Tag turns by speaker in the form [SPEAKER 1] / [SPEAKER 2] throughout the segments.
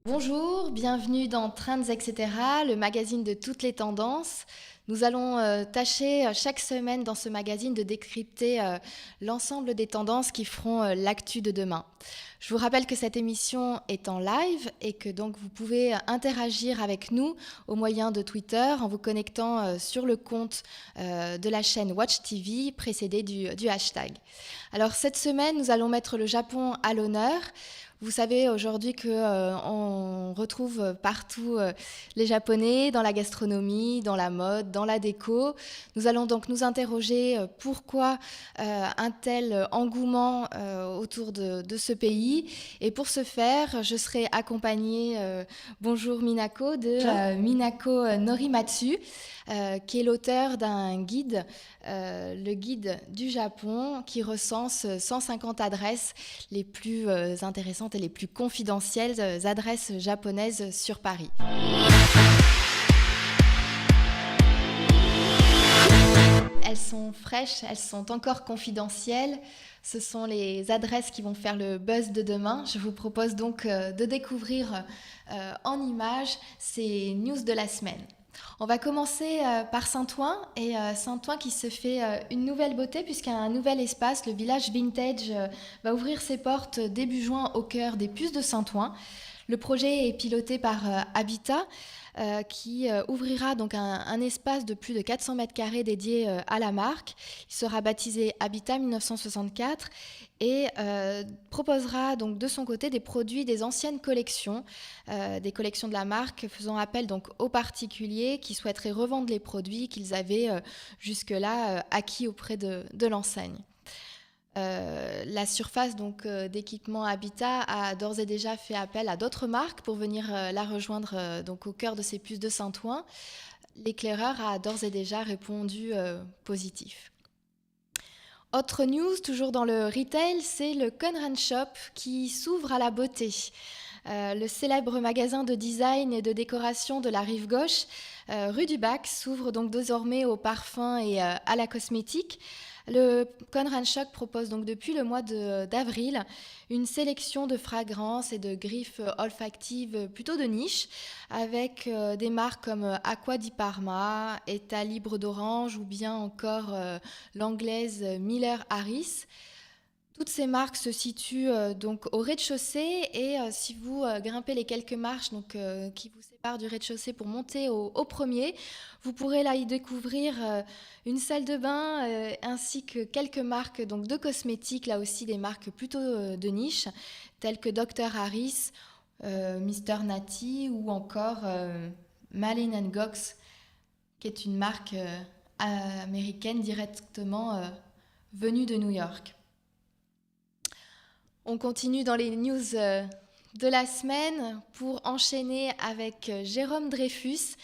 [SPEAKER 1] Bonjour, bienvenue dans Trends, etc., le magazine de toutes les tendances. Nous allons tâcher chaque semaine dans ce magazine de décrypter l'ensemble des tendances qui feront l'actu de demain. Je vous rappelle que cette émission est en live et que donc vous pouvez interagir avec nous au moyen de Twitter en vous connectant sur le compte de la chaîne Watch TV précédé du hashtag. Alors cette semaine, nous allons mettre le Japon à l'honneur. Vous savez aujourd'hui qu'on retrouve partout les Japonais dans la gastronomie, dans la mode, dans la déco. Nous allons donc nous interroger pourquoi un tel engouement autour de ce pays. Et pour ce faire, je serai accompagnée, bonjour Minako, de Minako Norimatsu, qui est l'auteur d'un guide, le guide du Japon, qui recense 150 adresses les plus intéressantes et les plus confidentielles adresses japonaises sur Paris. Elles sont fraîches, elles sont encore confidentielles. Ce sont les adresses qui vont faire le buzz de demain. Je vous propose donc de découvrir en images ces news de la semaine. On va commencer par Saint-Ouen, et Saint-Ouen qui se fait une nouvelle beauté puisqu'un nouvel espace, le village vintage, va ouvrir ses portes début juin au cœur des Puces de Saint-Ouen. Le projet est piloté par Habitat, qui ouvrira donc un espace de plus de 400 mètres carrés dédié à la marque. Il sera baptisé Habitat 1964 et proposera donc de son côté des produits des anciennes collections, des collections de la marque, faisant appel donc aux particuliers qui souhaiteraient revendre les produits qu'ils avaient jusque-là acquis auprès de l'enseigne. La surface donc d'équipement Habitat a d'ores et déjà fait appel à d'autres marques pour venir la rejoindre donc au cœur de ces Puces de Saint-Ouen. L'éclaireur a d'ores et déjà répondu positif. Autre news, toujours dans le retail, c'est le Conran Shop qui s'ouvre à la beauté. Le célèbre magasin de design et de décoration de la rive gauche, rue du Bac, s'ouvre donc désormais aux parfums et à la cosmétique. Le Conran Shop propose donc depuis le mois d'avril une sélection de fragrances et de griffes olfactives plutôt de niche, avec des marques comme Acqua di Parma, État libre d'orange ou bien encore l'anglaise Miller Harris. Toutes ces marques se situent donc au rez-de-chaussée et si vous grimpez les quelques marches qui vous séparent du rez-de-chaussée pour monter au premier, vous pourrez là y découvrir une salle de bain ainsi que quelques marques donc, de cosmétiques, là aussi des marques plutôt de niche, telles que Dr. Harris, Mr. Natty ou encore Malin & Gox, qui est une marque américaine directement venue de New York. On continue dans les news de la semaine pour enchaîner avec Jérôme Dreyfus.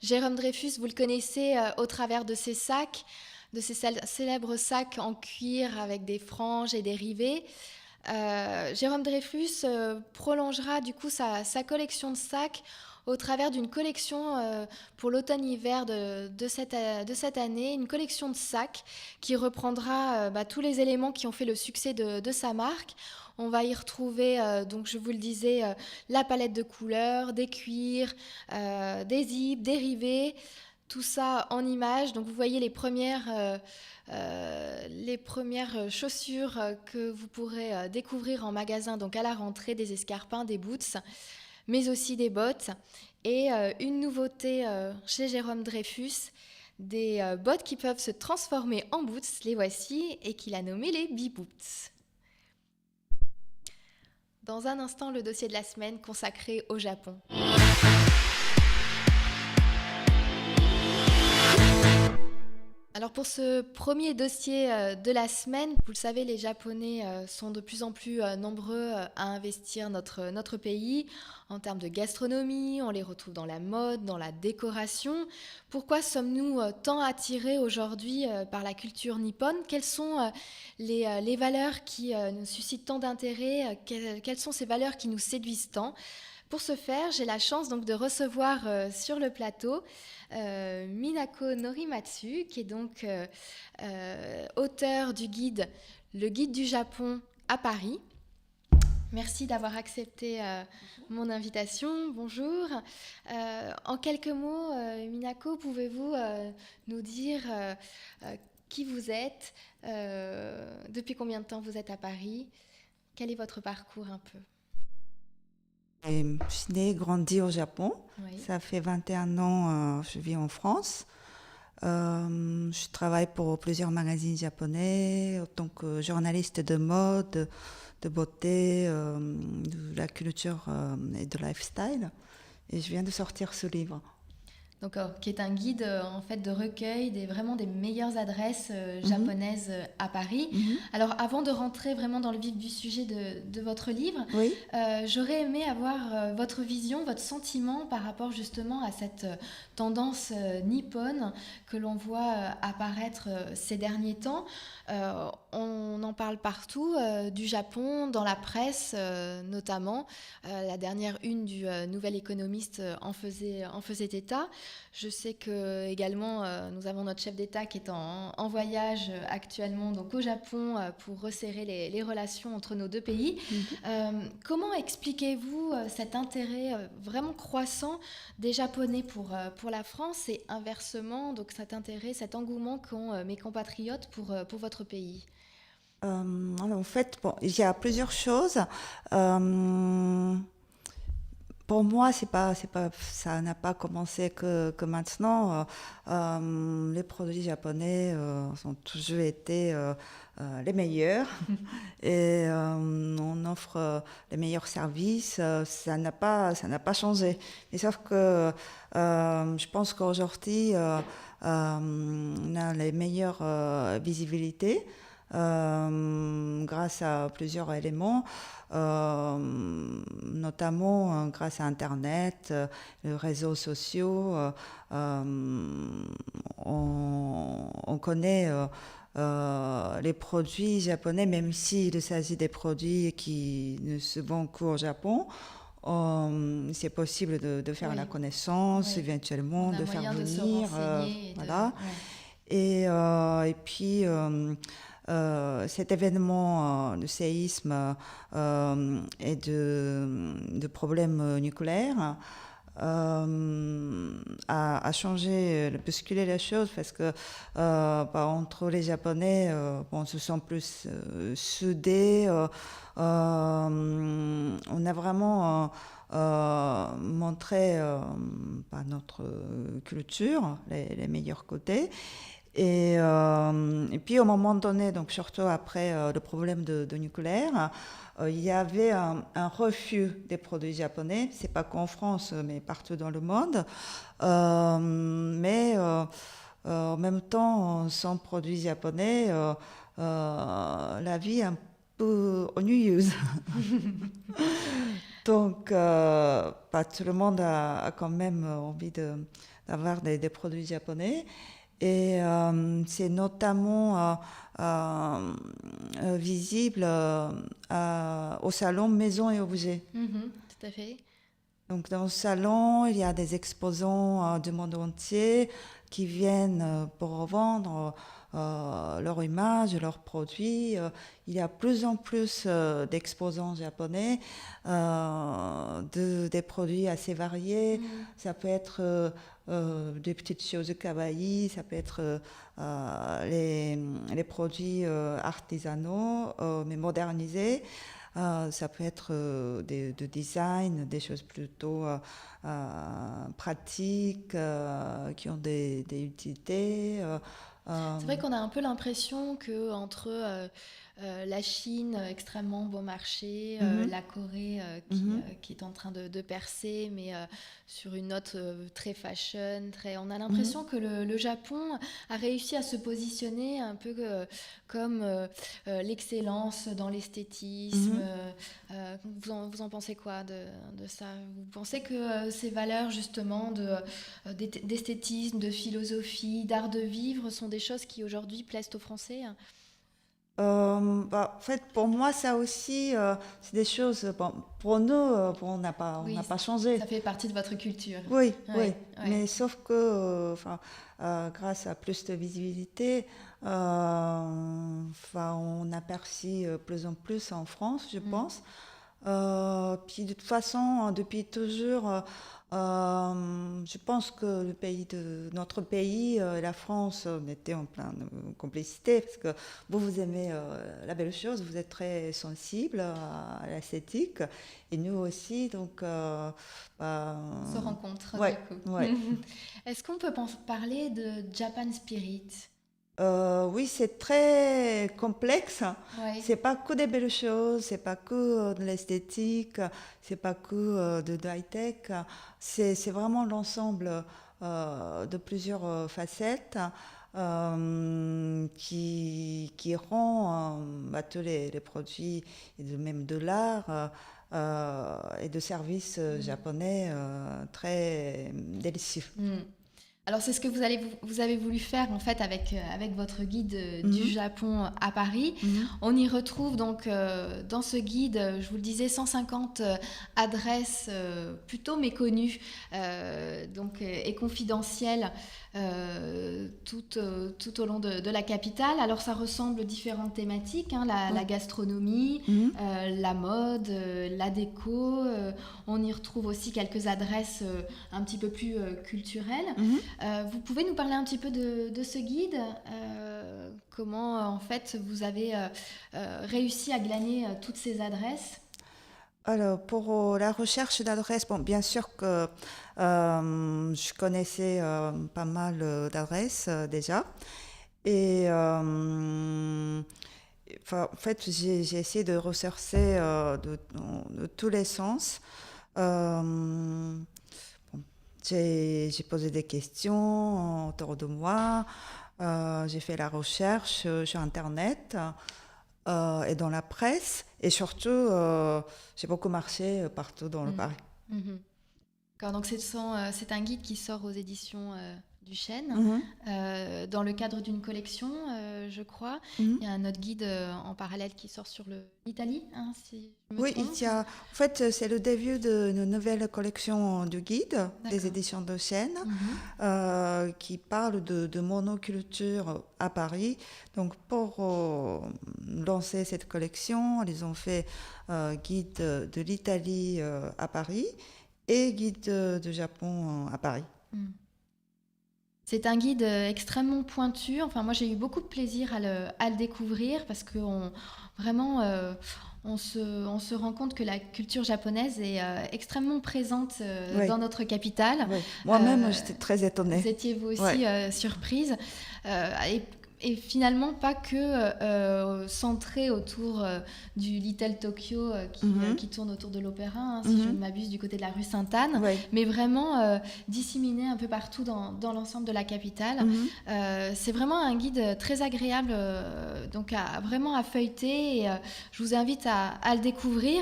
[SPEAKER 1] Jérôme Dreyfus, vous le connaissez au travers de ses sacs, de ses célèbres sacs en cuir avec des franges et des rivets. Jérôme Dreyfus prolongera du coup sa collection de sacs au travers d'une collection pour l'automne-hiver de cette année, une collection de sacs qui reprendra tous les éléments qui ont fait le succès de sa marque. On va y retrouver, donc je vous le disais, la palette de couleurs, des cuirs, des zips, des rivets, tout ça en images. Donc vous voyez les premières chaussures que vous pourrez découvrir en magasin, donc à la rentrée, des escarpins, des boots, mais aussi des bottes. Et une nouveauté chez Jérôme Dreyfus, des bottes qui peuvent se transformer en boots, les voici, et qu'il a nommé les B-Boots. Dans un instant, le dossier de la semaine consacré au Japon. Alors pour ce premier dossier de la semaine, vous le savez, les Japonais sont de plus en plus nombreux à investir notre pays en termes de gastronomie, on les retrouve dans la mode, dans la décoration. Pourquoi sommes-nous tant attirés aujourd'hui par la culture nippone? Quelles sont les valeurs qui nous suscitent tant d'intérêt? Quelles sont ces valeurs qui nous séduisent tant? Pour ce faire, j'ai la chance donc de recevoir sur le plateau Minako Norimatsu, qui est donc auteur du guide Le Guide du Japon à Paris. Merci d'avoir accepté mon invitation. Bonjour. En quelques mots, Minako, pouvez-vous nous dire qui vous êtes, depuis combien de temps vous êtes à Paris? Quel est votre parcours un peu?
[SPEAKER 2] Je suis née et grandie au Japon.
[SPEAKER 1] Oui.
[SPEAKER 2] Ça fait 21 ans je vis en France. Je travaille pour plusieurs magazines japonais en tant que journaliste de mode, de beauté, de la culture et de lifestyle. Et je viens de sortir ce livre.
[SPEAKER 1] Donc, qui est un guide en fait de recueil vraiment des meilleures adresses japonaises à Paris. Alors, avant de rentrer vraiment dans le vif du sujet de votre livre,
[SPEAKER 2] Oui.
[SPEAKER 1] j'aurais aimé avoir votre vision, votre sentiment par rapport justement à cette tendance nippone que l'on voit apparaître ces derniers temps. On en parle partout, du Japon, dans la presse notamment. La dernière une du Nouvel Économiste en faisait état. Je sais que également nous avons notre chef d'État qui est en voyage actuellement donc au Japon pour resserrer les relations entre nos deux pays. Comment expliquez-vous cet intérêt vraiment croissant des Japonais pour la France et inversement donc cet intérêt, cet engouement qu'ont mes compatriotes pour votre pays?
[SPEAKER 2] Alors, en fait, bon, il y a plusieurs choses. Pour moi, ça n'a pas commencé que maintenant. Les produits japonais ont toujours été les meilleurs et on offre les meilleurs services. Ça n'a pas changé. Et sauf que je pense qu'aujourd'hui, on a les meilleures visibilités. Grâce à plusieurs éléments, notamment grâce à Internet, les réseaux sociaux. On connaît les produits japonais, même s'il s'agit des produits qui ne se vendent qu'au Japon. C'est possible de faire la connaissance, éventuellement, de faire
[SPEAKER 1] de se
[SPEAKER 2] venir.
[SPEAKER 1] renseigner.
[SPEAKER 2] Voilà. Et puis, cet événement de séisme et de problèmes nucléaires a changé, bousculé la chose parce que entre les Japonais, on se sent plus soudés. On a vraiment montré par notre culture les meilleurs côtés. Et puis, au moment donné, donc surtout après le problème de nucléaire, il y avait un refus des produits japonais. C'est pas qu'en France, mais partout dans le monde. Mais en même temps, sans produits japonais, la vie est un peu ennuyeuse. Donc, pas tout le monde a quand même envie d'avoir des produits japonais. Et c'est notamment visible au salon Maison et Objets.
[SPEAKER 1] Tout à fait.
[SPEAKER 2] Donc dans le salon, il y a des exposants du monde entier qui viennent pour revendre leur image, leurs produits. Il y a plus en plus d'exposants japonais, des produits assez variés. Ça peut être des petites choses kawaii, ça peut être les produits artisanaux, mais modernisés. Ça peut être de design, des choses plutôt pratiques, qui ont des utilités.
[SPEAKER 1] C'est vrai qu'on a un peu l'impression que entre la Chine, extrêmement bon marché, la Corée qui est en train de percer, mais sur une note très fashion. On a l'impression que le Japon a réussi à se positionner un peu comme l'excellence dans l'esthétisme. Vous en pensez quoi de ça? Vous pensez que ces valeurs justement d'esthétisme, de philosophie, d'art de vivre sont des choses qui aujourd'hui plaisent aux Français?
[SPEAKER 2] En fait, pour moi, ça aussi, c'est des choses. Bon, pour nous, bon, on n'a
[SPEAKER 1] Oui,
[SPEAKER 2] pas changé.
[SPEAKER 1] ça fait partie de votre culture.
[SPEAKER 2] Oui,
[SPEAKER 1] Oui,
[SPEAKER 2] oui.
[SPEAKER 1] oui.
[SPEAKER 2] Mais sauf que, grâce à plus de visibilité, on aperçoit plus en plus en France, je pense. Puis de toute façon, depuis toujours, je pense que notre pays, la France, on était en pleine complicité parce que vous aimez la belle chose, vous êtes très sensible à l'esthétique et nous aussi, donc.
[SPEAKER 1] On se rencontre
[SPEAKER 2] Ouais,
[SPEAKER 1] du coup.
[SPEAKER 2] ouais.
[SPEAKER 1] Est-ce qu'on peut parler de Japan Spirit?
[SPEAKER 2] Oui, c'est très complexe.
[SPEAKER 1] Oui.
[SPEAKER 2] C'est pas que des belles choses, c'est pas que de l'esthétique, c'est pas que de high-tech. C'est vraiment l'ensemble de plusieurs facettes qui rend tous les produits, et même de l'art et de services japonais très délicieux.
[SPEAKER 1] Alors c'est ce que vous avez voulu faire en fait avec votre guide du Japon à Paris. On y retrouve donc dans ce guide, je vous le disais, 150 adresses plutôt méconnues et confidentielles tout au long de la capitale. Alors ça ressemble aux différentes thématiques, la gastronomie, la mode, la déco. On y retrouve aussi quelques adresses un petit peu plus culturelles. Vous pouvez nous parler un petit peu de ce guide, comment en fait vous avez réussi à glaner toutes ces adresses?
[SPEAKER 2] Alors, pour la recherche d'adresses, bon, bien sûr que je connaissais pas mal d'adresses déjà. Et en fait, j'ai essayé de rechercher de tous les sens. Bon, j'ai posé des questions autour de moi. J'ai fait la recherche sur Internet et dans la presse. Et surtout, j'ai beaucoup marché partout dans le Paris.
[SPEAKER 1] D'accord, donc c'est un guide qui sort aux éditions du Chêne, dans le cadre d'une collection, je crois. Il y a un autre guide en parallèle qui sort sur l'Italie, si je me
[SPEAKER 2] Oui,
[SPEAKER 1] trompe.
[SPEAKER 2] en fait, c'est le début d'une nouvelle collection du guide des
[SPEAKER 1] D'accord.
[SPEAKER 2] éditions de Chêne qui parle de monoculture à Paris. Donc, pour lancer cette collection, ils ont fait guide de l'Italie à Paris et guide du Japon à Paris.
[SPEAKER 1] C'est un guide extrêmement pointu. Enfin, moi, j'ai eu beaucoup de plaisir à le découvrir parce que on se rend compte que la culture japonaise est extrêmement présente dans notre capitale.
[SPEAKER 2] Oui. Moi-même, j'étais très étonnée.
[SPEAKER 1] Vous étiez vous aussi surprise. Et finalement, pas que centré autour du Little Tokyo qui tourne autour de l'opéra, si je ne m'abuse, du côté de la rue Sainte-Anne, mais vraiment disséminé un peu partout dans l'ensemble de la capitale. C'est vraiment un guide très agréable donc vraiment à feuilleter. Et, je vous invite à le découvrir.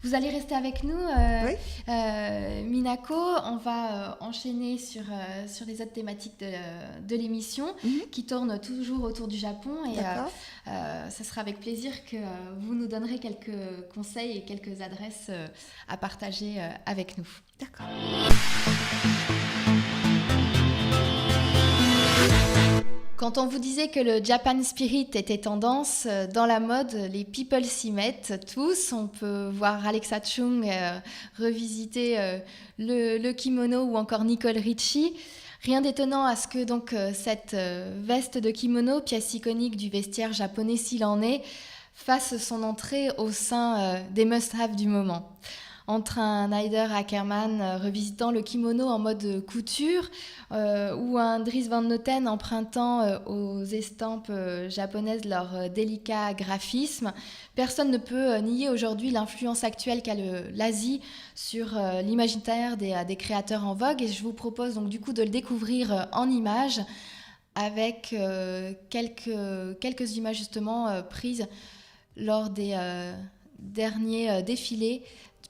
[SPEAKER 1] Vous allez rester avec nous, Minako. On va enchaîner sur les autres thématiques de l'émission qui tournent toujours autour du Japon. Et ça sera avec plaisir que vous nous donnerez quelques conseils et quelques adresses à partager avec nous.
[SPEAKER 2] D'accord.
[SPEAKER 1] Quand on vous disait que le Japan Spirit était tendance, dans la mode, les people s'y mettent tous. On peut voir Alexa Chung revisiter le kimono ou encore Nicole Richie. Rien d'étonnant à ce que donc cette veste de kimono, pièce iconique du vestiaire japonais s'il en est, fasse son entrée au sein des must-have du moment. entre un Heider Ackermann revisitant le kimono en mode couture ou un Dries Van Noten empruntant aux estampes japonaises leur délicat graphisme, personne ne peut nier aujourd'hui l'influence actuelle qu'a l'Asie sur l'imaginaire des créateurs en vogue. Et je vous propose donc du coup de le découvrir en images avec quelques images justement prises lors des derniers défilés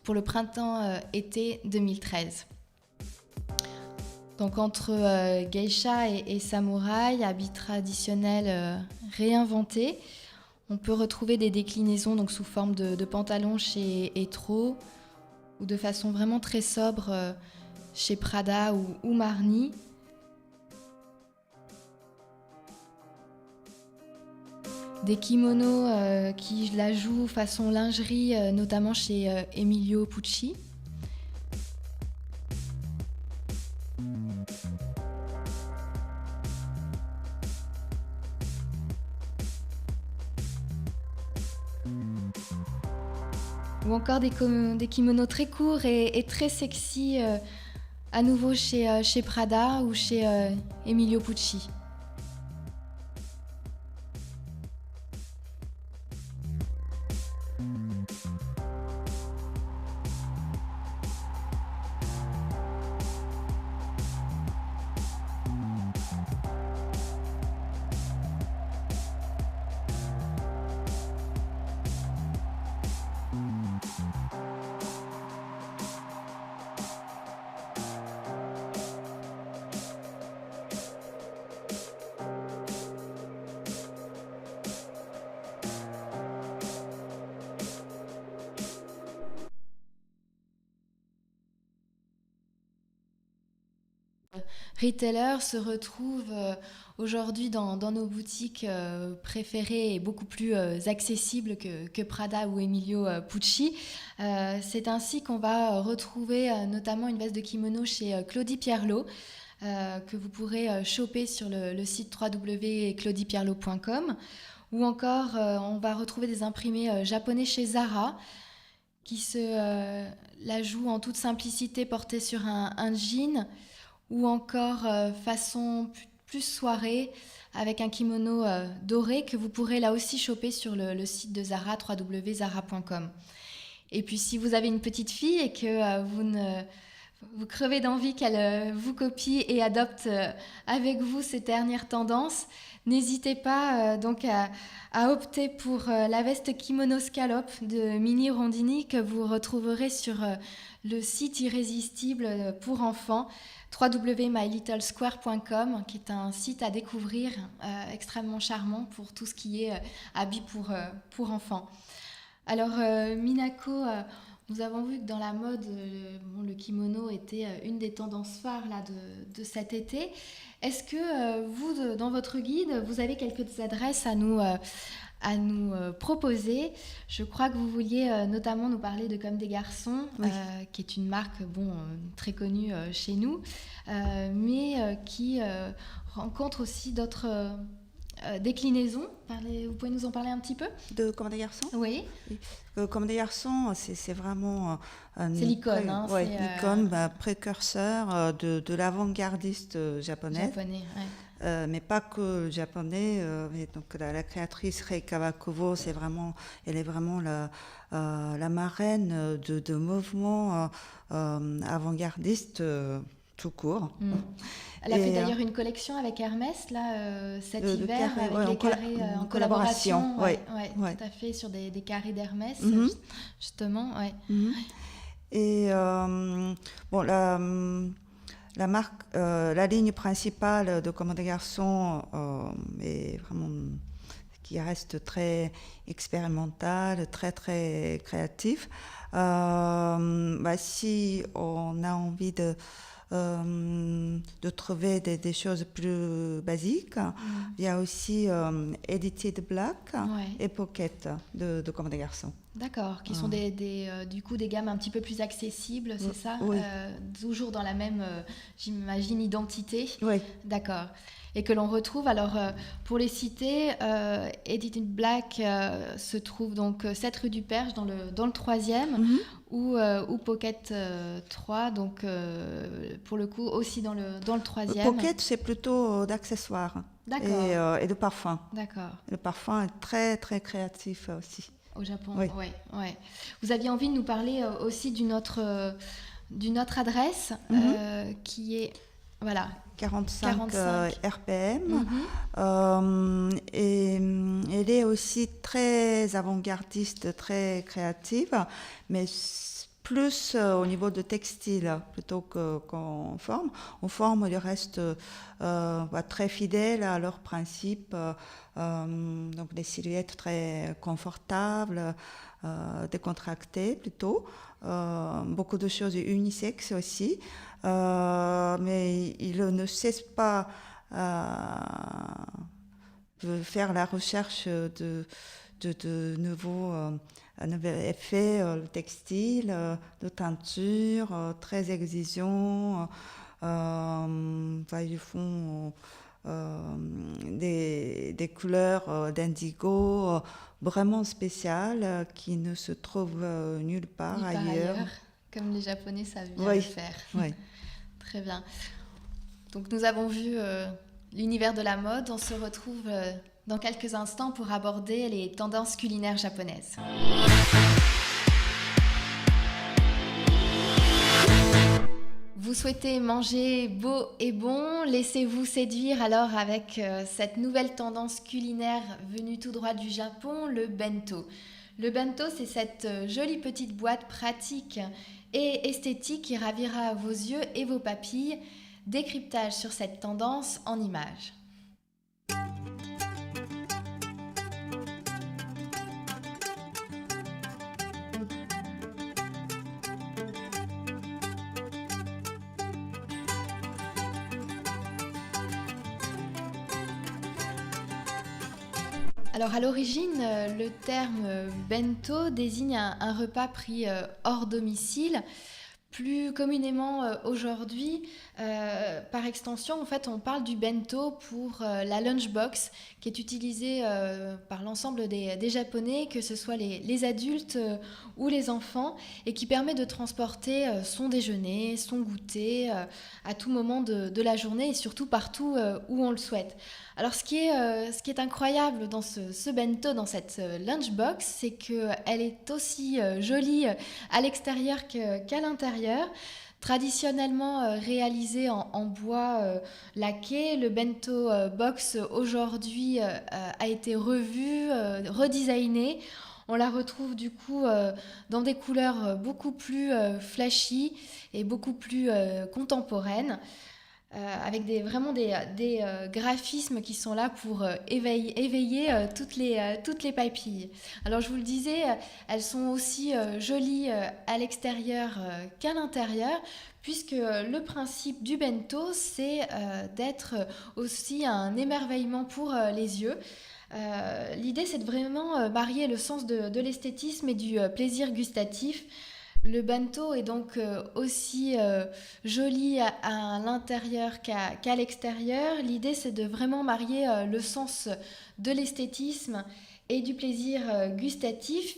[SPEAKER 1] pour le printemps-été 2013. Donc entre geisha et samouraï, habits traditionnels réinventés, on peut retrouver des déclinaisons donc sous forme de pantalons chez Etro ou de façon vraiment très sobre chez Prada ou Marni. Des kimonos qui la jouent façon lingerie, notamment chez Emilio Pucci. Ou encore des kimonos très courts et très sexy, à nouveau chez Prada ou chez Emilio Pucci. Retailers se retrouvent aujourd'hui dans nos boutiques préférées et beaucoup plus accessibles que Prada ou Emilio Pucci. C'est ainsi qu'on va retrouver notamment une veste de kimono chez Claudie Pierlot, que vous pourrez choper sur le site www.claudiepierlot.com. Ou encore, on va retrouver des imprimés japonais chez Zara, qui la jouent en toute simplicité portée sur un jean, ou encore façon plus soirée avec un kimono doré que vous pourrez là aussi choper sur le site de Zara, www.zara.com. Et puis si vous avez une petite fille et que vous crevez d'envie qu'elle vous copie et adopte avec vous ces dernières tendances, n'hésitez pas donc à opter pour la veste kimono scalope de Mini Rondini que vous retrouverez sur le site irrésistible pour enfants www.mylittlesquare.com, qui est un site à découvrir extrêmement charmant pour tout ce qui est habits pour enfants. Alors Minako, nous avons vu que dans la mode, le kimono était une des tendances phares là, de cet été. Est-ce que vous, dans votre guide, vous avez quelques adresses à nous proposer? Je crois que vous vouliez notamment nous parler de Comme des garçons, oui. Qui est une marque très connue chez nous, mais qui rencontre aussi d'autres déclinaisons. Vous pouvez nous en parler un petit peu?
[SPEAKER 2] De Comme des garçons?
[SPEAKER 1] Oui.
[SPEAKER 2] Comme des garçons, c'est vraiment...
[SPEAKER 1] c'est l'icône.
[SPEAKER 2] L'icône, précurseur de l'avant-gardiste japonais.
[SPEAKER 1] Japonais, ouais.
[SPEAKER 2] Mais pas que japonais. Donc la créatrice Rei Kawakubo, elle est vraiment la marraine de mouvements avant-gardistes tout court.
[SPEAKER 1] Elle a fait d'ailleurs une collection avec Hermès là, cet hiver, avec les carrés en collaboration.
[SPEAKER 2] Oui,
[SPEAKER 1] tout à fait, sur des carrés d'Hermès, justement. Ouais.
[SPEAKER 2] Et la marque, la ligne principale de Comme des garçons est vraiment qui reste très expérimentale, très très créatif. Si on a envie de trouver des choses plus basiques, il y a aussi Edited Black et Pocket de Comme des garçons.
[SPEAKER 1] D'accord, qui sont du coup des gammes un petit peu plus accessibles, c'est ça?
[SPEAKER 2] Oui.
[SPEAKER 1] Toujours dans la même, j'imagine, identité.
[SPEAKER 2] Oui.
[SPEAKER 1] D'accord. Et que l'on retrouve, alors pour les citer, Edit in Black se trouve donc 7 rue du Perche dans le 3e, ou Pocket 3, donc pour le coup aussi dans le 3e.
[SPEAKER 2] Pocket, c'est plutôt d'accessoires et de parfums.
[SPEAKER 1] D'accord.
[SPEAKER 2] Le parfum est très, très créatif aussi.
[SPEAKER 1] Au Japon,
[SPEAKER 2] oui.
[SPEAKER 1] Ouais. Vous aviez envie de nous parler aussi d'une autre adresse qui est, voilà,
[SPEAKER 2] 45 RPM. Et elle est aussi très avant-gardiste, très créative, mais plus au niveau de textile plutôt qu'en forme. En forme, ils restent très fidèles à leurs principes, donc des silhouettes très confortables, décontractées plutôt, beaucoup de choses unisexes aussi, mais ils ne cessent pas de faire la recherche de nouveaux effets textiles, de teinture, très exigeants. Ils font des couleurs d'indigo vraiment spéciales qui ne se trouvent nulle part ailleurs.
[SPEAKER 1] Comme les Japonais savent bien le faire.
[SPEAKER 2] Oui.
[SPEAKER 1] Très bien. Donc nous avons vu l'univers de la mode. On se retrouve dans quelques instants pour aborder les tendances culinaires japonaises. Vous souhaitez manger beau et bon? Laissez-vous séduire alors avec cette nouvelle tendance culinaire venue tout droit du Japon, le bento. Le bento, c'est cette jolie petite boîte pratique et esthétique qui ravira vos yeux et vos papilles. Décryptage sur cette tendance en images. Alors à l'origine, le terme bento désigne un repas pris hors domicile. Plus communément aujourd'hui, par extension, en fait, on parle du bento pour la lunchbox qui est utilisée par l'ensemble des Japonais, que ce soit les adultes ou les enfants, et qui permet de transporter son déjeuner, son goûter à tout moment de la journée et surtout partout où on le souhaite. Alors ce qui est incroyable dans ce bento, dans cette lunchbox, c'est qu'elle est aussi jolie à l'extérieur qu'à l'intérieur. Traditionnellement réalisé en bois laqué, le bento box aujourd'hui a été revu, redesigné. On la retrouve du coup dans des couleurs beaucoup plus flashy et beaucoup plus contemporaines. Avec vraiment des graphismes qui sont là pour éveiller toutes les papilles. Alors je vous le disais, elles sont aussi jolies à l'extérieur qu'à l'intérieur, puisque le principe du bento, c'est d'être aussi un émerveillement pour les yeux. L'idée, c'est de vraiment marier le sens de l'esthétisme et du plaisir gustatif. Le bento est donc aussi joli à l'intérieur qu'à l'extérieur. L'idée, c'est de vraiment marier le sens de l'esthétisme et du plaisir gustatif.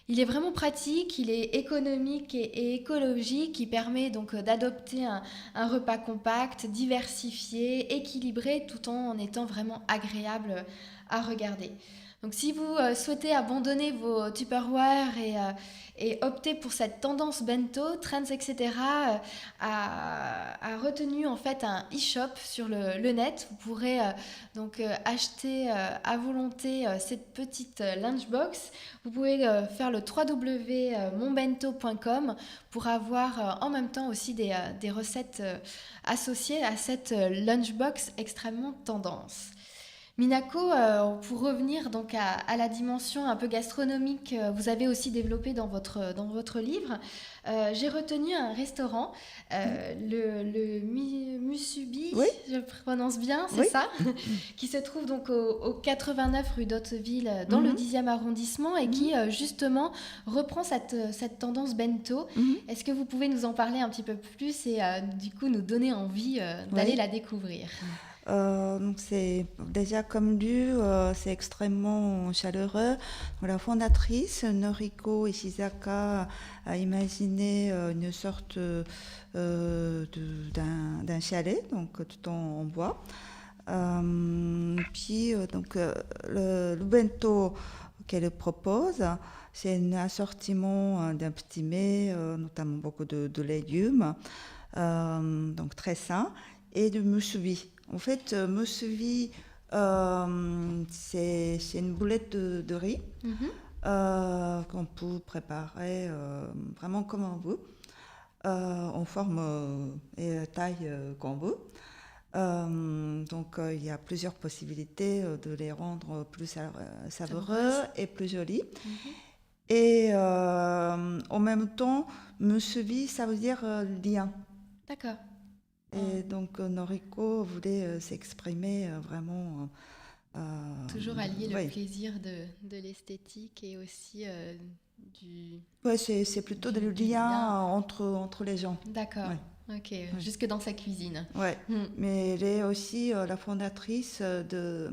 [SPEAKER 1] Il est vraiment pratique, il est économique et écologique, il permet donc d'adopter un repas compact, diversifié, équilibré, tout en étant vraiment agréable à regarder. Donc si vous souhaitez abandonner vos Tupperware et opter pour cette tendance bento, Trends, etc. a retenu en fait un e-shop sur le net. Vous pourrez donc acheter à volonté cette petite lunchbox. Vous pouvez faire le www.monbento.com pour avoir en même temps aussi des recettes associées à cette lunchbox extrêmement tendance. Minako, pour revenir donc à la dimension un peu gastronomique que vous avez aussi développée dans votre livre, j'ai retenu un restaurant, Musubi,
[SPEAKER 2] Oui,
[SPEAKER 1] je prononce bien, c'est
[SPEAKER 2] oui.
[SPEAKER 1] ça, qui se trouve donc au 89 rue d'Hauteville, dans le
[SPEAKER 2] Mhm,
[SPEAKER 1] 10e arrondissement, et
[SPEAKER 2] mhm,
[SPEAKER 1] qui justement reprend cette tendance bento.
[SPEAKER 2] mhm.
[SPEAKER 1] Est-ce que vous pouvez nous en parler un petit peu plus et du coup nous donner envie d'aller
[SPEAKER 2] Oui.
[SPEAKER 1] la découvrir?
[SPEAKER 2] Donc c'est déjà comme lieu, c'est extrêmement chaleureux. Donc, la fondatrice Noriko Ishizaka a imaginé une sorte d'un chalet, donc tout en bois. Le bento qu'elle propose, c'est un assortiment d'un petit mets, notamment beaucoup de légumes, donc très sain, et de musubi. En fait, musubi, c'est une boulette de riz
[SPEAKER 1] Mhm.
[SPEAKER 2] qu'on peut préparer vraiment comme on veut, en forme et taille qu'on veut. Il y a plusieurs possibilités de les rendre plus savoureux
[SPEAKER 1] Savoureuse.
[SPEAKER 2] et plus jolis.
[SPEAKER 1] Mhm.
[SPEAKER 2] Et en même temps, musubi, ça veut dire lien.
[SPEAKER 1] D'accord.
[SPEAKER 2] Et donc, Noriko voulait s'exprimer vraiment.
[SPEAKER 1] Toujours allier le
[SPEAKER 2] Oui,
[SPEAKER 1] plaisir de l'esthétique et aussi du,
[SPEAKER 2] ouais, c'est plutôt le
[SPEAKER 1] du
[SPEAKER 2] lien
[SPEAKER 1] lien.
[SPEAKER 2] entre les gens.
[SPEAKER 1] D'accord.
[SPEAKER 2] Ouais,
[SPEAKER 1] Ok.
[SPEAKER 2] ouais,
[SPEAKER 1] Jusque dans sa cuisine.
[SPEAKER 2] ouais.
[SPEAKER 1] Hmm.
[SPEAKER 2] Mais elle est aussi la fondatrice de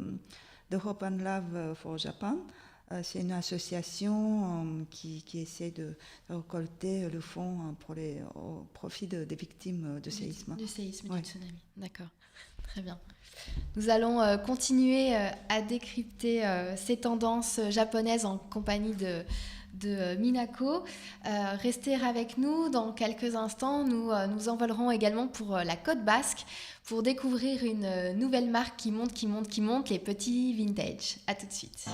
[SPEAKER 2] Hope and Love for Japan. C'est une association qui essaie de récolter le fonds au profit des victimes de séisme.
[SPEAKER 1] Du séisme, du
[SPEAKER 2] Ouais.
[SPEAKER 1] tsunami. D'accord. Très bien. Nous allons continuer à décrypter ces tendances japonaises en compagnie de Minako. Restez avec nous. Dans quelques instants, nous envolerons également pour la Côte Basque pour découvrir une nouvelle marque qui monte, les petits vintage. À tout de suite.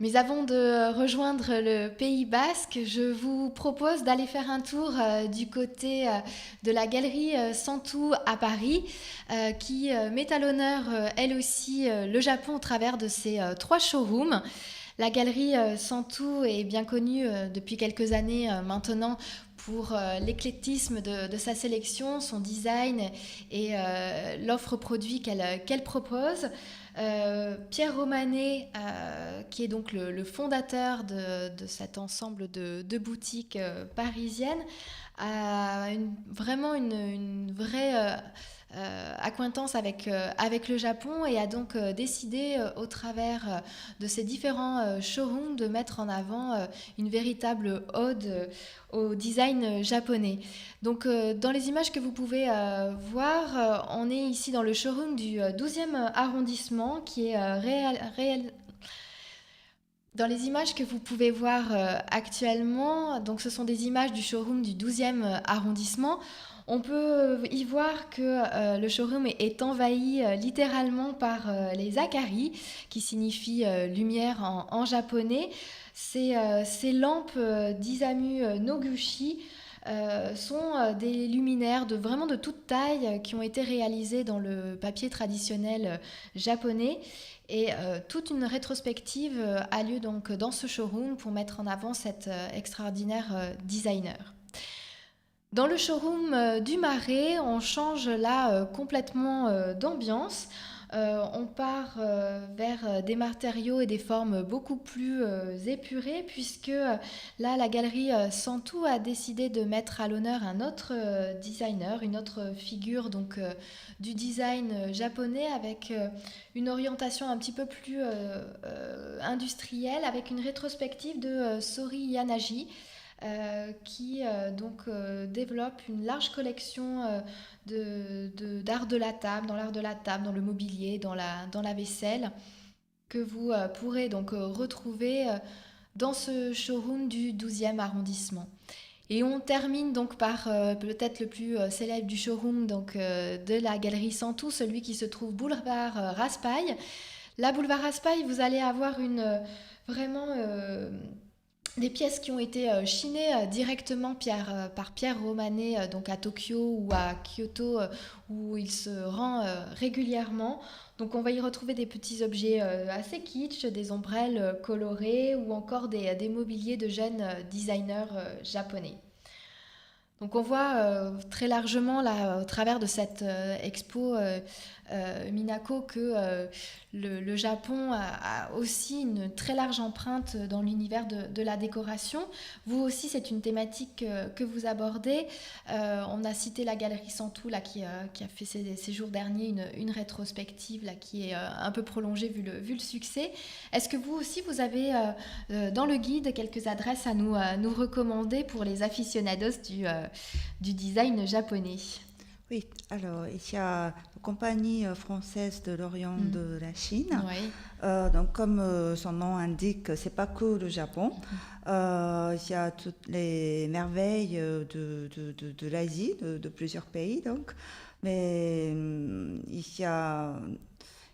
[SPEAKER 1] Mais avant de rejoindre le Pays Basque, je vous propose d'aller faire un tour du côté de la galerie Santou à Paris, qui met à l'honneur elle aussi le Japon au travers de ses 3 showrooms. La galerie Santou est bien connue depuis quelques années maintenant pour l'éclectisme de sa sélection, son design et l'offre produit qu'elle propose. Pierre Romanet, qui est donc le fondateur de cet ensemble de boutiques parisiennes, a vraiment une vraie acquaintance avec le Japon et a donc décidé, au travers de ces différents showrooms, de mettre en avant une véritable ode au design japonais. Donc, dans les images que vous pouvez voir, on est ici dans le showroom du 12e arrondissement qui est réel. Dans les images que vous pouvez voir actuellement, donc ce sont des images du showroom du 12e arrondissement. On peut y voir que le showroom est envahi littéralement par les akari, qui signifie lumière en japonais. Ces lampes d'Isamu Noguchi sont des luminaires vraiment de toute taille qui ont été réalisés dans le papier traditionnel japonais. Et toute une rétrospective a lieu donc dans ce showroom pour mettre en avant cet extraordinaire designer. Dans le showroom du Marais, on change là complètement d'ambiance. On part vers des matériaux et des formes beaucoup plus épurées, puisque là, la galerie Santou a décidé de mettre à l'honneur un autre designer, une autre figure donc, du design japonais, avec une orientation un petit peu plus industrielle, avec une rétrospective de Sori Yanagi, qui développe une large collection d'art de la table, dans l'art de la table, dans le mobilier, dans la vaisselle, que vous pourrez donc retrouver dans ce showroom du 12e arrondissement. Et on termine donc par peut-être le plus célèbre du showroom donc, de la galerie Santou, celui qui se trouve boulevard Raspail. Là, boulevard Raspail, vous allez avoir vraiment des pièces qui ont été chinées directement par Pierre Romanet, donc à Tokyo ou à Kyoto, où il se rend régulièrement. Donc on va y retrouver des petits objets assez kitsch, des ombrelles colorées ou encore des mobiliers de jeunes designers japonais. Donc on voit très largement là, au travers de cette expo Minako que le Japon a aussi une très large empreinte dans l'univers de la décoration. Vous aussi, c'est une thématique que vous abordez. On a cité la Galerie Santou là, qui a fait ces jours derniers une rétrospective là, qui est un peu prolongée vu le succès. Est-ce que vous aussi, vous avez dans le guide quelques adresses à nous recommander pour les aficionados du design japonais?
[SPEAKER 2] Oui, alors il y a la compagnie française de l'Orient de la Chine.
[SPEAKER 1] Oui.
[SPEAKER 2] Donc comme son nom indique, c'est pas que le Japon. Il y a toutes les merveilles de l'Asie, de plusieurs pays donc. Mais il y a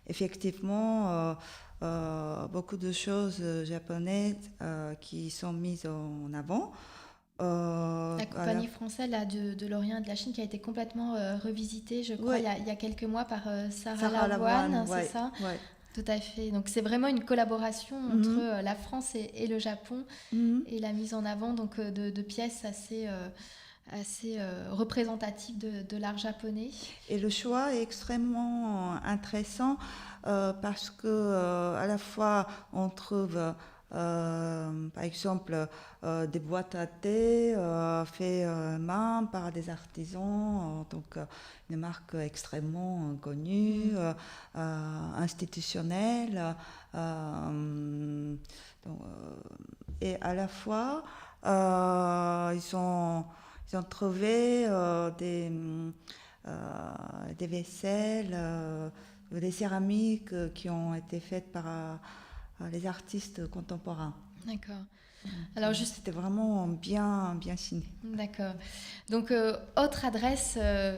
[SPEAKER 2] effectivement beaucoup de choses japonaises qui sont mises en avant.
[SPEAKER 1] La compagnie française là, de l'Orient et de la Chine qui a été complètement revisitée, je crois,
[SPEAKER 2] Oui,
[SPEAKER 1] il y a quelques mois par Sarah
[SPEAKER 2] Sarah
[SPEAKER 1] Lavoine,
[SPEAKER 2] Lavoine,
[SPEAKER 1] c'est
[SPEAKER 2] ouais,
[SPEAKER 1] ça?
[SPEAKER 2] ouais.
[SPEAKER 1] Tout à fait. Donc c'est vraiment une collaboration entre
[SPEAKER 2] Mhm,
[SPEAKER 1] la France et le Japon
[SPEAKER 2] mhm.
[SPEAKER 1] et la mise en avant donc, de pièces assez représentatives de l'art japonais.
[SPEAKER 2] Et le choix est extrêmement intéressant parce que à la fois on trouve par exemple des boîtes à thé faites main par des artisans, donc une marque extrêmement connue, institutionnelle. Donc, et à la fois ils ont trouvé des vaisselles, des céramiques qui ont été faites par les artistes contemporains.
[SPEAKER 1] D'accord.
[SPEAKER 2] Donc,
[SPEAKER 1] Alors juste
[SPEAKER 2] c'était vraiment bien, bien signé.
[SPEAKER 1] D'accord. Donc, autre adresse que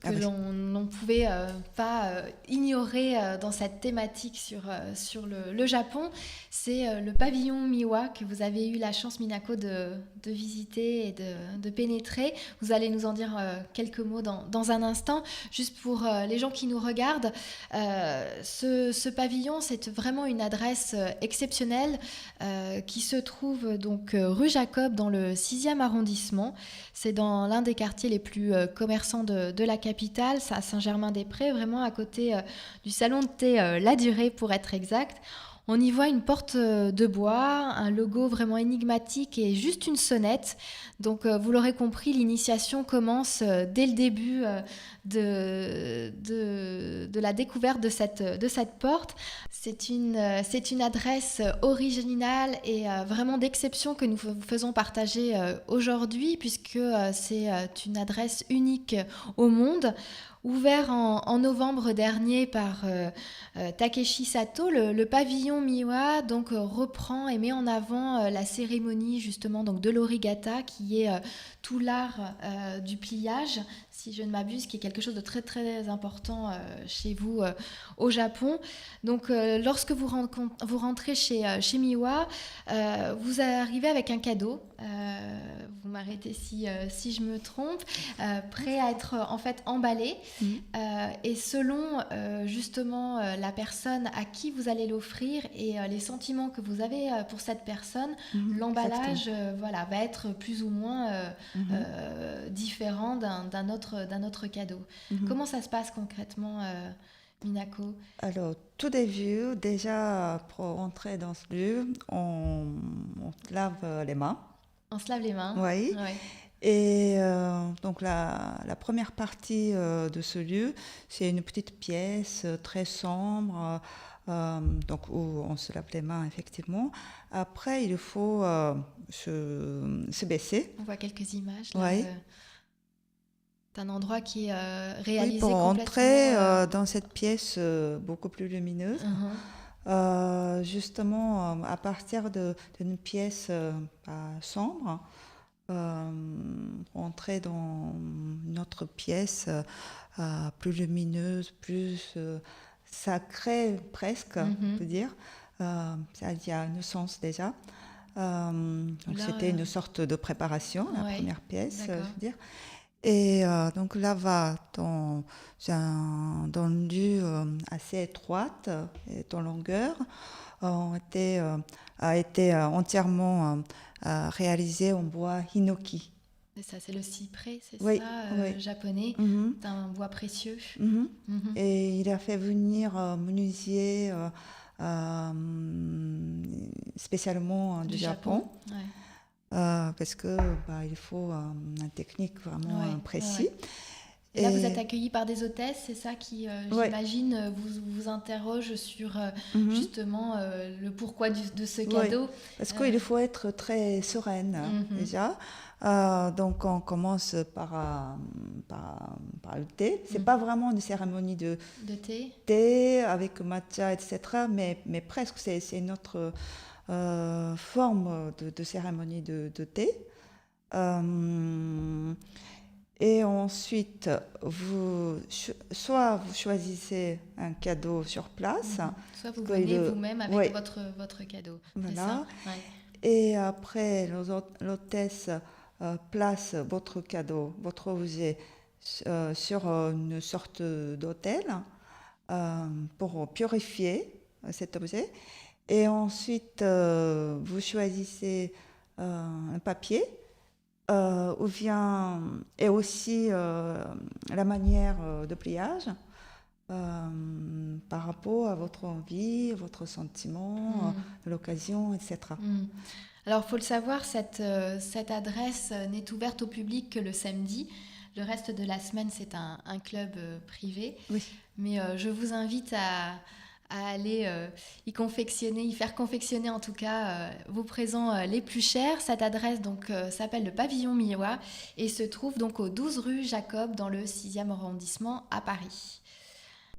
[SPEAKER 2] Ah oui.
[SPEAKER 1] l'on ne pouvait pas ignorer dans cette thématique sur le Japon, c'est le pavillon Miwa que vous avez eu la chance, Minako, de visiter et de pénétrer. Vous allez nous en dire quelques mots dans un instant. Juste pour les gens qui nous regardent, ce pavillon, c'est vraiment une adresse exceptionnelle qui se trouve donc rue Jacob dans le 6e arrondissement. C'est dans l'un des quartiers les plus commerçants de la capitale, c'est à Saint-Germain-des-Prés, vraiment à côté du salon de thé La Durée pour être exact. On y voit une porte de bois, un logo vraiment énigmatique et juste une sonnette. Donc vous l'aurez compris, l'initiation commence dès le début de la découverte de cette porte. C'est une adresse originale et vraiment d'exception que nous vous faisons partager aujourd'hui puisque c'est une adresse unique au monde. Ouvert en novembre dernier par Takeshi Sato, le pavillon Miwa donc reprend et met en avant la cérémonie justement donc de l'origata qui est tout l'art du pliage, si je ne m'abuse, qui est quelque chose de très très important chez vous au Japon. Donc lorsque vous rentrez chez Miwa, vous arrivez avec un cadeau. Vous m'arrêtez si je me trompe, prêt à être en fait emballé. Et selon justement la personne à qui vous allez l'offrir et les sentiments que vous avez pour cette personne, l'emballage voilà, va être plus ou moins différent d'un autre cadeau. Comment ça se passe concrètement, Minako?
[SPEAKER 2] Alors, tout début, déjà pour entrer dans ce lieu, on se lave les mains.
[SPEAKER 1] On se lave les mains.
[SPEAKER 2] Oui.
[SPEAKER 1] Ouais.
[SPEAKER 2] Et donc la première partie de ce lieu, c'est une petite pièce très sombre, donc où on se lave les mains effectivement. Après, il faut se baisser.
[SPEAKER 1] On voit quelques images là.
[SPEAKER 2] Oui.
[SPEAKER 1] C'est un endroit qui est
[SPEAKER 2] Oui,
[SPEAKER 1] réalisé
[SPEAKER 2] pour
[SPEAKER 1] complètement.
[SPEAKER 2] entrer dans cette pièce beaucoup plus lumineuse. Justement, à partir d'une pièce sombre, entrer dans une autre pièce plus lumineuse, plus sacrée presque, on peut dire. Ça, il y a un sens déjà. Donc
[SPEAKER 1] Là,
[SPEAKER 2] c'était une sorte de préparation, la
[SPEAKER 1] ouais,
[SPEAKER 2] première pièce, je
[SPEAKER 1] d'accord.
[SPEAKER 2] veux dire. Et donc là va dans dans une rue assez étroite et en longueur, a été entièrement réalisé en bois hinoki.
[SPEAKER 1] C'est ça, c'est le cyprès, c'est
[SPEAKER 2] Oui,
[SPEAKER 1] ça,
[SPEAKER 2] oui.
[SPEAKER 1] japonais.
[SPEAKER 2] Mhm,
[SPEAKER 1] C'est un bois précieux.
[SPEAKER 2] mhm.
[SPEAKER 1] Mhm.
[SPEAKER 2] Et il a fait venir menuisier euh, spécialement du
[SPEAKER 1] Du
[SPEAKER 2] Japon.
[SPEAKER 1] Japon, ouais.
[SPEAKER 2] Parce que bah, il faut une technique vraiment
[SPEAKER 1] Ouais, ouais,
[SPEAKER 2] précise.
[SPEAKER 1] ouais. Et là, vous êtes
[SPEAKER 2] Et
[SPEAKER 1] accueilli par des hôtesses, c'est ça qui,
[SPEAKER 2] ouais,
[SPEAKER 1] j'imagine, vous interroge sur
[SPEAKER 2] mhm,
[SPEAKER 1] justement le pourquoi de ce
[SPEAKER 2] ouais,
[SPEAKER 1] cadeau.
[SPEAKER 2] parce
[SPEAKER 1] Euh,
[SPEAKER 2] qu'il faut être très sereine
[SPEAKER 1] mhm.
[SPEAKER 2] déjà. Donc on commence par le thé. C'est pas
[SPEAKER 1] Mhm.
[SPEAKER 2] vraiment une cérémonie de
[SPEAKER 1] De thé.
[SPEAKER 2] thé avec matcha, etc. Mais presque c'est une autre forme de cérémonie de thé. Euh, Et ensuite, soit vous choisissez un cadeau sur place,
[SPEAKER 1] Mhm. Soit vous
[SPEAKER 2] que
[SPEAKER 1] venez vous-même avec
[SPEAKER 2] ouais,
[SPEAKER 1] votre cadeau, c'est ça?
[SPEAKER 2] voilà.
[SPEAKER 1] Ouais.
[SPEAKER 2] Et après, l'hôtesse place votre cadeau, votre objet, sur une sorte d'autel pour purifier cet objet. Et ensuite, vous choisissez un papier ou bien, et aussi la manière de pliage par rapport à votre envie, votre sentiment,
[SPEAKER 1] Mhm.
[SPEAKER 2] l'occasion, etc.
[SPEAKER 1] Mhm. Alors, faut le savoir, cette adresse n'est ouverte au public que le samedi. Le reste de la semaine, c'est un club privé.
[SPEAKER 2] Oui,
[SPEAKER 1] Mais je vous invite à aller y faire confectionner en tout cas vos présents les plus chers. Cette adresse donc s'appelle le Pavillon Miwa et se trouve donc au 12 rue Jacob dans le 6e arrondissement à Paris.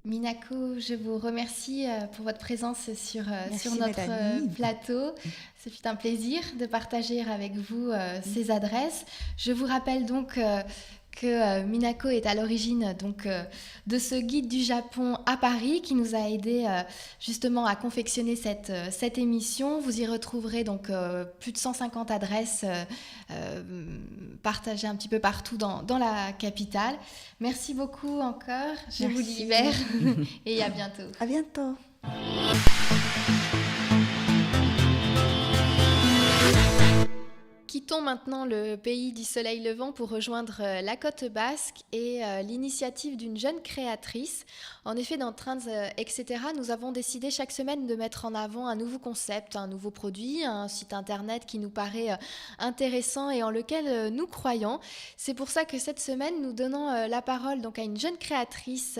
[SPEAKER 1] Minako, je vous remercie pour votre présence sur
[SPEAKER 2] merci
[SPEAKER 1] notre
[SPEAKER 2] Mélanie.
[SPEAKER 1] plateau. Ce fut un plaisir de partager avec vous ces adresses. Je vous rappelle donc que Minako est à l'origine donc de ce guide du Japon à Paris qui nous a aidé justement à confectionner cette émission. Vous y retrouverez donc plus de 150 adresses partagées un petit peu partout dans la capitale. Merci beaucoup encore. Je vous libère
[SPEAKER 2] Merci.
[SPEAKER 1] et à bientôt.
[SPEAKER 2] À bientôt.
[SPEAKER 1] Quittons maintenant le pays du soleil levant pour rejoindre la côte basque et l'initiative d'une jeune créatrice. En effet, dans Trends, etc., nous avons décidé chaque semaine de mettre en avant un nouveau concept, un nouveau produit, un site internet qui nous paraît intéressant et en lequel nous croyons. C'est pour ça que cette semaine, nous donnons la parole donc à une jeune créatrice,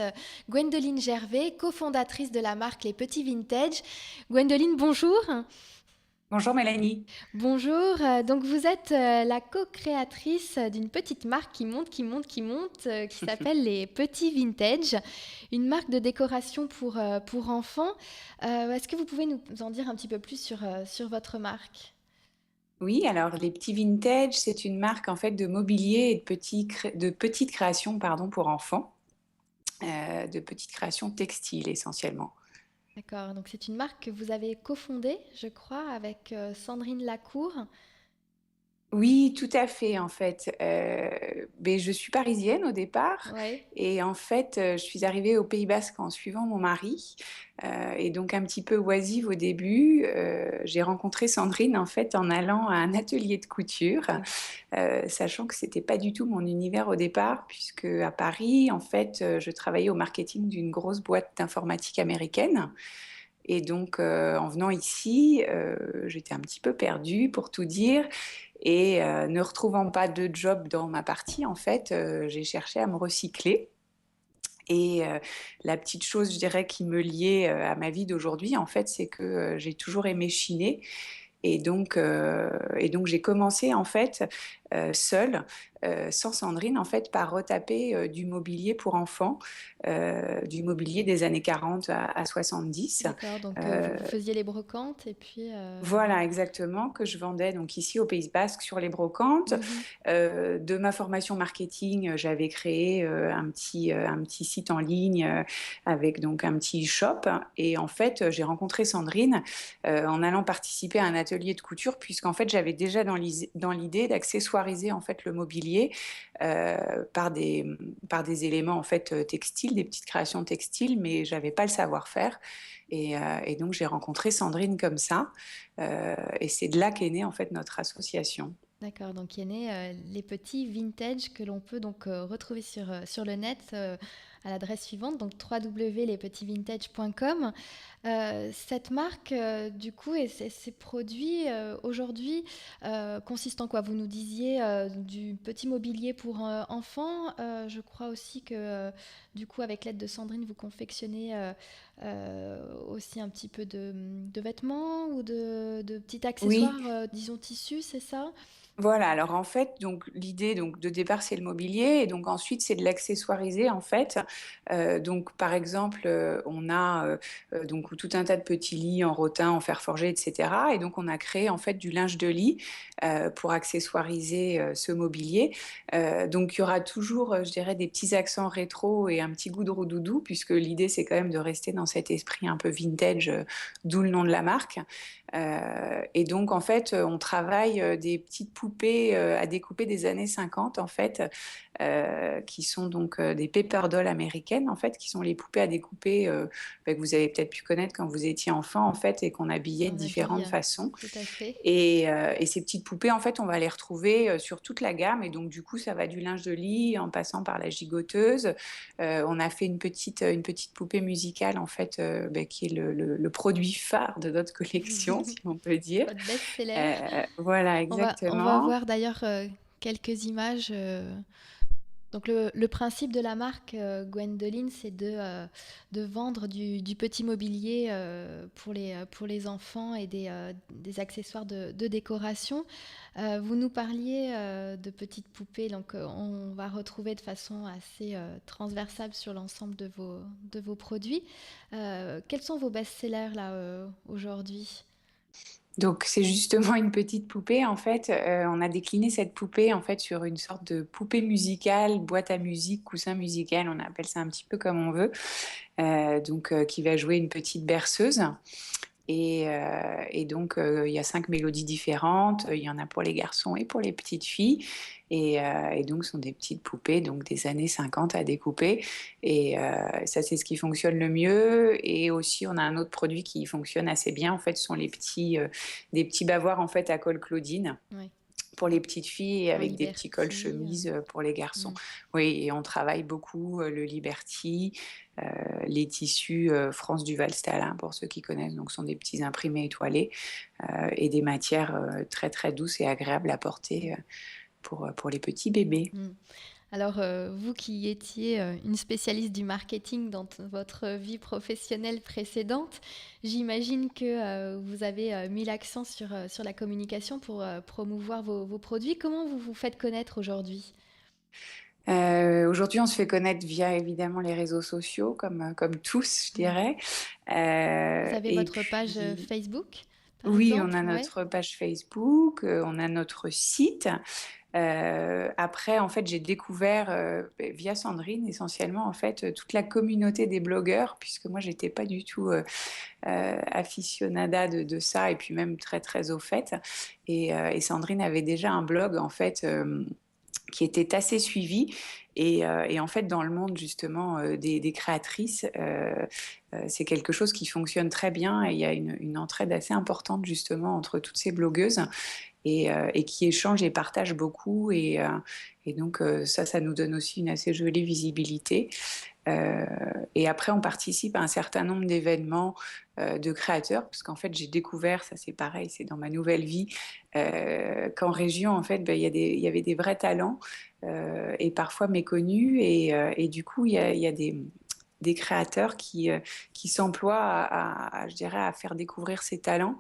[SPEAKER 1] Gwendoline Gervais, cofondatrice de la marque Les Petits Vintage. Gwendoline, bonjour.
[SPEAKER 3] Bonjour Mélanie.
[SPEAKER 1] Bonjour, donc vous êtes la co-créatrice d'une petite marque qui s'appelle les Petits Vintage, une marque de décoration pour enfants. Est-ce que vous pouvez nous en dire un petit peu plus sur votre marque?
[SPEAKER 3] Oui, alors les petits vintage, c'est une marque en fait de mobilier et de petites créations pardon, pour enfants, de petites créations textiles essentiellement.
[SPEAKER 1] D'accord, donc c'est une marque que vous avez cofondée, je crois, avec Sandrine Lacour.
[SPEAKER 3] Oui, tout à fait en fait. Ben, je suis parisienne au départ
[SPEAKER 1] Ouais.
[SPEAKER 3] et en fait je suis arrivée au Pays Basque en suivant mon mari et donc un petit peu oisive au début. J'ai rencontré Sandrine en fait en allant à un atelier de couture, sachant que c'était pas du tout mon univers au départ puisque à Paris en fait je travaillais au marketing d'une grosse boîte d'informatique américaine. Et donc, en venant ici, j'étais un petit peu perdue pour tout dire. Et ne retrouvant pas de job dans ma partie, en fait, j'ai cherché à me recycler. Et la petite chose, je dirais, qui me liait à ma vie d'aujourd'hui, en fait, c'est que j'ai toujours aimé chiner. Et donc j'ai commencé en fait seule sans Sandrine, en fait, par retaper du mobilier pour enfants, du mobilier des années 40 à 70.
[SPEAKER 1] D'accord, donc
[SPEAKER 3] Euh,
[SPEAKER 1] vous faisiez les brocantes et puis...
[SPEAKER 3] voilà, exactement, que je vendais donc ici au Pays Basque sur les brocantes.
[SPEAKER 1] Mhm.
[SPEAKER 3] De ma formation marketing, j'avais créé un petit site en ligne avec donc un petit shop. Et en fait, j'ai rencontré Sandrine en allant participer à un atelier de couture, puisqu'en fait, j'avais déjà dans l'idée d'accessoiriser en fait le mobilier par des éléments en fait textiles, des petites créations textiles, mais j'avais pas le savoir-faire. Et donc, j'ai rencontré Sandrine comme ça. Et c'est de là qu'est née en fait notre association.
[SPEAKER 1] D'accord, donc il est né les petits vintage que l'on peut donc retrouver sur le net à l'adresse suivante, donc www.lespetitsvintage.com. Cette marque, du coup, et ces produits aujourd'hui consistent en quoi? Vous nous disiez du petit mobilier pour enfants. Je crois aussi que, du coup, avec l'aide de Sandrine, vous confectionnez aussi un petit peu de vêtements ou de petits
[SPEAKER 3] Oui,
[SPEAKER 1] accessoires, disons tissus, c'est ça?
[SPEAKER 3] voilà, alors en fait, donc l'idée donc de départ c'est le mobilier et donc ensuite c'est de l'accessoiriser en fait. Donc par exemple, on a donc tout un tas de petits lits en rotin, en fer forgé, etc. Et donc on a créé en fait du linge de lit pour accessoiriser ce mobilier. Donc il y aura toujours, je dirais, des petits accents rétro et un petit goût de roudoudou puisque l'idée c'est quand même de rester dans cet esprit un peu vintage, d'où le nom de la marque. Et donc, en fait, on travaille des petites poupées à découper des années 50, en fait, qui sont donc des paper dolls américaines, en fait, qui sont les poupées à découper que vous avez peut-être pu connaître quand vous étiez enfant, en fait, et qu'on habillait de
[SPEAKER 1] On habille,
[SPEAKER 3] différentes façons.
[SPEAKER 1] tout à fait.
[SPEAKER 3] Et ces petites poupées, en fait, on va les retrouver sur toute la gamme. Et donc, du coup, ça va du linge de lit en passant par la gigoteuse. On a fait une petite poupée musicale, en fait, qui est le produit phare de notre collection, si on peut dire.
[SPEAKER 1] Votre best-seller.
[SPEAKER 3] Voilà,
[SPEAKER 1] On va
[SPEAKER 3] exactement.
[SPEAKER 1] voir d'ailleurs quelques images. Donc le principe de la marque Gwendoline, c'est de vendre du petit mobilier pour les enfants et des accessoires de décoration. Vous nous parliez de petites poupées, donc on va retrouver de façon assez transversale sur l'ensemble de vos produits. Quels sont vos best-sellers là aujourd'hui?
[SPEAKER 3] Donc c'est justement une petite poupée en fait. On a décliné cette poupée en fait sur une sorte de poupée musicale, boîte à musique, coussin musical, on appelle ça un petit peu comme on veut. Qui va jouer une petite berceuse. Et donc, il y a 5 mélodies différentes. Il y en a pour les garçons et pour les petites filles. Et donc, ce sont des petites poupées donc des années 50 à découper. Ça, c'est ce qui fonctionne le mieux. Et aussi, on a un autre produit qui fonctionne assez bien. En fait, ce sont des petits bavoirs en fait à col Claudine
[SPEAKER 1] Oui,
[SPEAKER 3] pour les petites filles et
[SPEAKER 1] en
[SPEAKER 3] avec des petits cols
[SPEAKER 1] Liberty.
[SPEAKER 3] chemises pour les garçons.
[SPEAKER 1] Hmm.
[SPEAKER 3] Oui, et on travaille beaucoup le Liberty, euh, les tissus France Duval Stalin pour ceux qui connaissent, donc ce sont des petits imprimés étoilés et des matières très très douces et agréables à porter pour les petits bébés.
[SPEAKER 1] Hmm. Alors, vous qui étiez une spécialiste du marketing dans votre vie professionnelle précédente, j'imagine que vous avez mis l'accent sur la communication pour promouvoir vos produits. Comment vous vous faites connaître aujourd'hui?
[SPEAKER 3] Aujourd'hui, on se fait connaître via évidemment les réseaux sociaux, comme tous, je
[SPEAKER 1] Hmm.
[SPEAKER 3] dirais.
[SPEAKER 1] Vous avez
[SPEAKER 3] Et
[SPEAKER 1] votre page
[SPEAKER 3] puis,
[SPEAKER 1] Facebook, par
[SPEAKER 3] oui, on
[SPEAKER 1] exemple?
[SPEAKER 3] a
[SPEAKER 1] Ouais.
[SPEAKER 3] notre page Facebook, on a notre site. Après, en fait, j'ai découvert via Sandrine essentiellement en fait toute la communauté des blogueurs, puisque moi, j'étais pas du tout aficionada de ça, et puis même très très au fait. Et Sandrine avait déjà un blog en fait qui était assez suivi. Et en fait, dans le monde justement des créatrices, c'est quelque chose qui fonctionne très bien et il y a une entraide assez importante justement entre toutes ces blogueuses et qui échangent et partagent beaucoup. Et donc ça nous donne aussi une assez jolie visibilité. Euh, et après, on participe à un certain nombre d'événements de créateurs, parce qu'en fait, j'ai découvert, ça c'est pareil, c'est dans ma nouvelle vie, qu'en région, en fait, ben, il y avait des vrais talents et parfois méconnus. Et du coup, il y a des créateurs qui s'emploient je dirais, à faire découvrir ces talents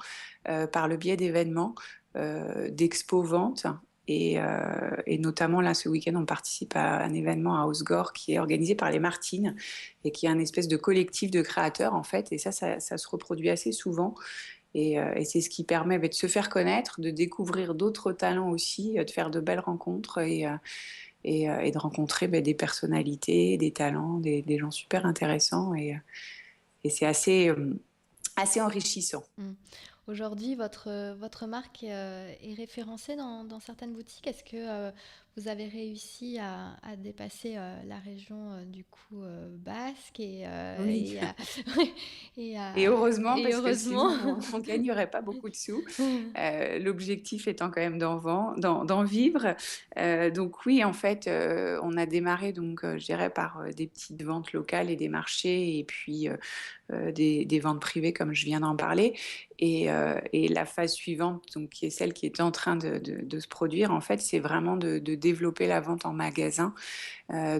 [SPEAKER 3] par le biais d'événements, d'expo-ventes. Et notamment, là, ce week-end, on participe à un événement à Osgore qui est organisé par les Martines et qui est un espèce de collectif de créateurs, en fait. Et ça se reproduit assez souvent. Et c'est ce qui permet de se faire connaître, de découvrir d'autres talents aussi, de faire de belles rencontres et de rencontrer des personnalités, des talents, des gens super intéressants. Et c'est assez enrichissant.
[SPEAKER 1] Aujourd'hui, votre marque est référencée dans certaines boutiques. Est-ce que vous avez réussi à dépasser la région du coup basque
[SPEAKER 3] Oui.
[SPEAKER 1] et
[SPEAKER 3] Et heureusement,
[SPEAKER 1] et
[SPEAKER 3] parce que
[SPEAKER 1] heureusement.
[SPEAKER 3] sinon, on ne gagnerait pas beaucoup de sous. L'objectif étant quand même d'en vivre. Donc oui, en fait, on a démarré, donc, je dirais, par des petites ventes locales et des marchés, et puis des ventes privées, comme je viens d'en parler. Et la phase suivante, donc, qui est celle qui est en train de se produire, en fait, c'est vraiment de développer la vente en magasin.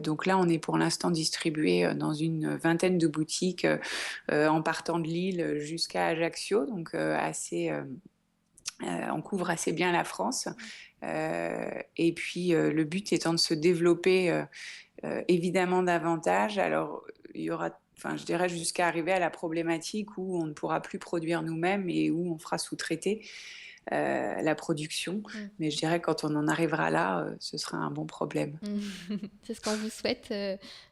[SPEAKER 3] Donc là, on est pour l'instant distribué dans une vingtaine de boutiques en partant de Lille jusqu'à Ajaccio, donc on couvre assez bien la France. Et puis le but étant de se développer évidemment davantage. Alors il y aura, enfin, je dirais, jusqu'à arriver à la problématique où on ne pourra plus produire nous-mêmes et où on fera sous-traiter la production. Mais je dirais, quand on en arrivera là, ce sera un bon problème.
[SPEAKER 1] C'est ce qu'on vous souhaite,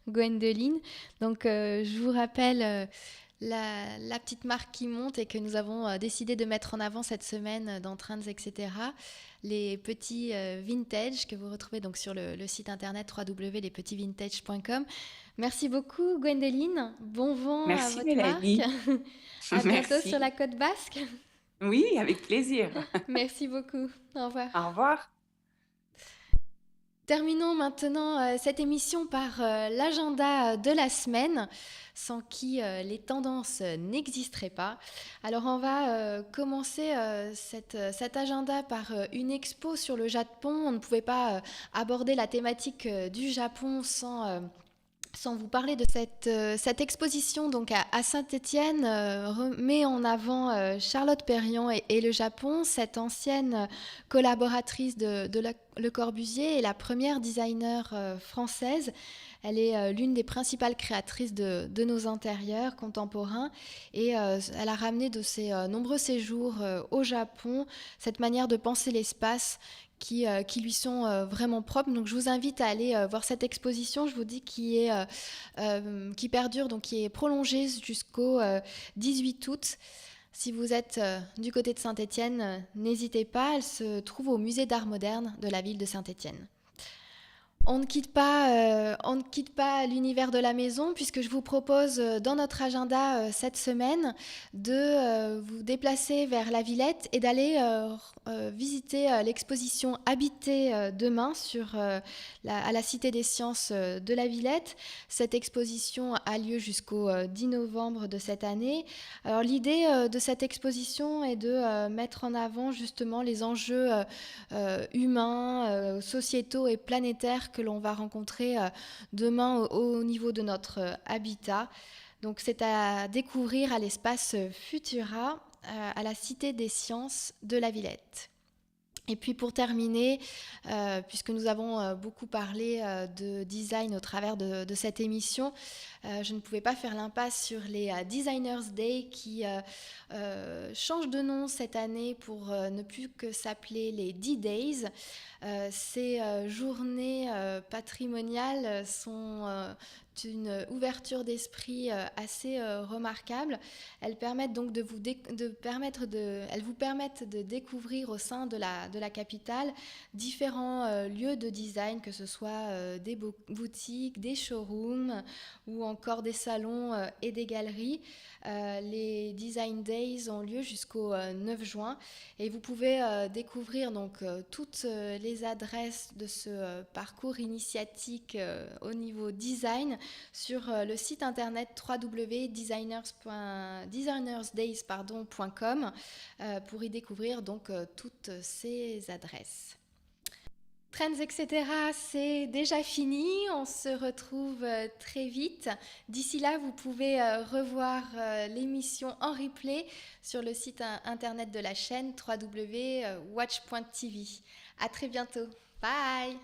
[SPEAKER 1] Gwendoline. Donc, je vous rappelle la petite marque qui monte et que nous avons décidé de mettre en avant cette semaine dans Trends, etc. Les petits vintage que vous retrouvez donc sur le site internet www.lespetitsvintage.com. Merci beaucoup, Gwendoline. Bon vent à
[SPEAKER 3] Merci,
[SPEAKER 1] votre marque.
[SPEAKER 3] Mélanie.
[SPEAKER 1] À bientôt sur la
[SPEAKER 3] Merci.
[SPEAKER 1] côte basque.
[SPEAKER 3] Oui, avec plaisir.
[SPEAKER 1] Merci beaucoup. Au revoir.
[SPEAKER 3] Au revoir.
[SPEAKER 1] Terminons maintenant cette émission par l'agenda de la semaine, sans qui les tendances n'existeraient pas. Alors on va commencer cet agenda par une expo sur le Japon. On ne pouvait pas aborder la thématique du Japon sans vous parler de cette exposition donc à Saint-Étienne, met en avant Charlotte Perriand et le Japon. Cette ancienne collaboratrice de Le Corbusier est la première designer française. Elle est l'une des principales créatrices de nos intérieurs contemporains et elle a ramené de ses nombreux séjours au Japon cette manière de penser l'espace qui lui sont vraiment propres. Donc je vous invite à aller voir cette exposition, je vous dis, qui perdure, donc qui est prolongée jusqu'au 18 août. Si vous êtes du côté de Saint-Étienne, n'hésitez pas, elle se trouve au musée d'art moderne de la ville de Saint-Étienne. On ne quitte pas l'univers de la maison, puisque je vous propose dans notre agenda cette semaine de vous déplacer vers la Villette et d'aller visiter l'exposition Habiter demain à la Cité des Sciences de la Villette. Cette exposition a lieu jusqu'au 10 novembre de cette année. Alors l'idée de cette exposition est de mettre en avant justement les enjeux humains, sociétaux et planétaires que l'on va rencontrer demain au niveau de notre habitat. Donc c'est à découvrir à l'espace Futura, à la Cité des Sciences de la Villette. Et puis pour terminer, puisque nous avons beaucoup parlé de design au travers de cette émission, je ne pouvais pas faire l'impasse sur les Designers Day qui changent de nom cette année pour ne plus que s'appeler les D-Days. Ces journées patrimoniales sont une ouverture d'esprit assez remarquable. Elles permettent donc elles vous permettent de découvrir au sein de la capitale différents lieux de design, que ce soit des boutiques, des showrooms ou encore des salons et des galeries. Les Design Days ont lieu jusqu'au 9 juin et vous pouvez découvrir donc toutes les adresses de ce parcours initiatique au niveau design sur le site internet www.designersdays.com pour y découvrir donc toutes ces adresses. Trends, etc., c'est déjà fini. On se retrouve très vite. D'ici là, vous pouvez revoir l'émission en replay sur le site internet de la chaîne www.watch.tv. À très bientôt. Bye!